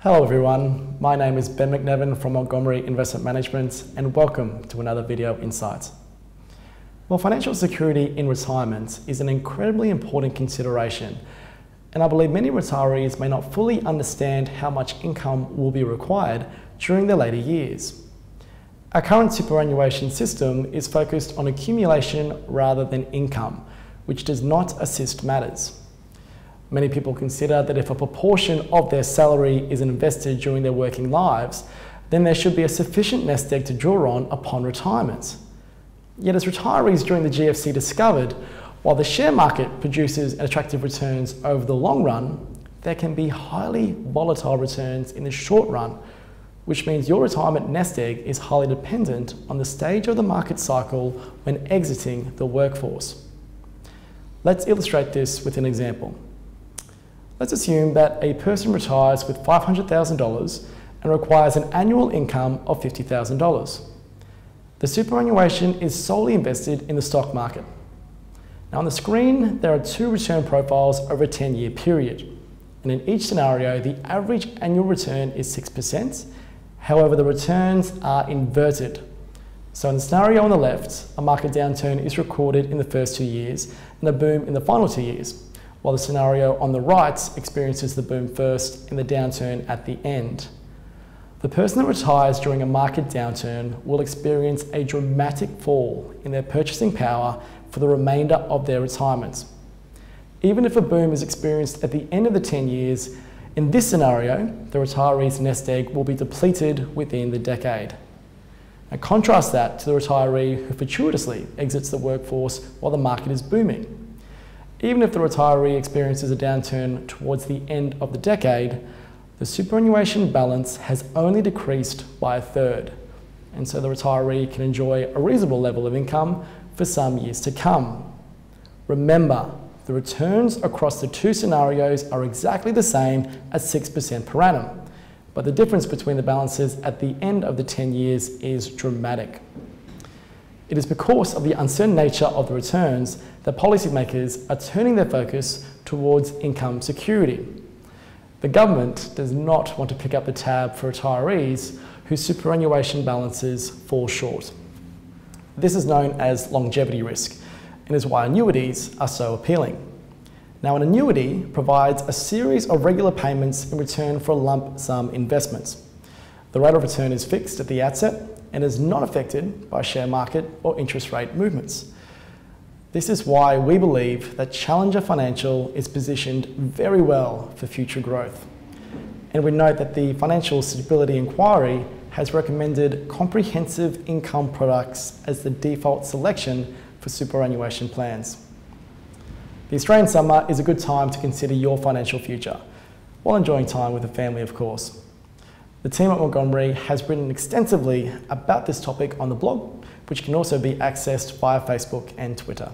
Hello everyone, my name is Ben MacNevin from Montgomery Investment Management and welcome to another video insight. Well, financial security in retirement is an incredibly important consideration, and I believe many retirees may not fully understand how much income will be required during their later years. Our current superannuation system is focused on accumulation rather than income, which does not assist matters. Many people consider that if a proportion of their salary is invested during their working lives, then there should be a sufficient nest egg to draw on upon retirement. Yet as retirees during the GFC discovered, while the share market produces attractive returns over the long run, there can be highly volatile returns in the short run, which means your retirement nest egg is highly dependent on the stage of the market cycle when exiting the workforce. Let's illustrate this with an example. Let's assume that a person retires with $500,000 and requires an annual income of $50,000. The superannuation is solely invested in the stock market. Now on the screen, there are two return profiles over a 10-year period. And in each scenario, the average annual return is 6%. However, the returns are inverted. So in the scenario on the left, a market downturn is recorded in the first 2 years and a boom in the final 2 years, while the scenario on the right experiences the boom first and the downturn at the end. The person that retires during a market downturn will experience a dramatic fall in their purchasing power for the remainder of their retirement. Even if a boom is experienced at the end of the 10 years, in this scenario, the retiree's nest egg will be depleted within the decade. Now contrast that to the retiree who fortuitously exits the workforce while the market is booming. Even if the retiree experiences a downturn towards the end of the decade, the superannuation balance has only decreased by a third, and so the retiree can enjoy a reasonable level of income for some years to come. Remember, the returns across the two scenarios are exactly the same at 6% per annum, but the difference between the balances at the end of the 10 years is dramatic. It is because of the uncertain nature of the returns that policymakers are turning their focus towards income security. The government does not want to pick up the tab for retirees whose superannuation balances fall short. This is known as longevity risk and is why annuities are so appealing. Now, an annuity provides a series of regular payments in return for lump sum investments. The rate of return is fixed at the outset and is not affected by share market or interest rate movements. This is why we believe that Challenger Financial is positioned very well for future growth. And we note that the Financial Stability Inquiry has recommended comprehensive income products as the default selection for superannuation plans. The Australian summer is a good time to consider your financial future, while enjoying time with the family, of course. The team at Montgomery has written extensively about this topic on the blog, which can also be accessed via Facebook and Twitter.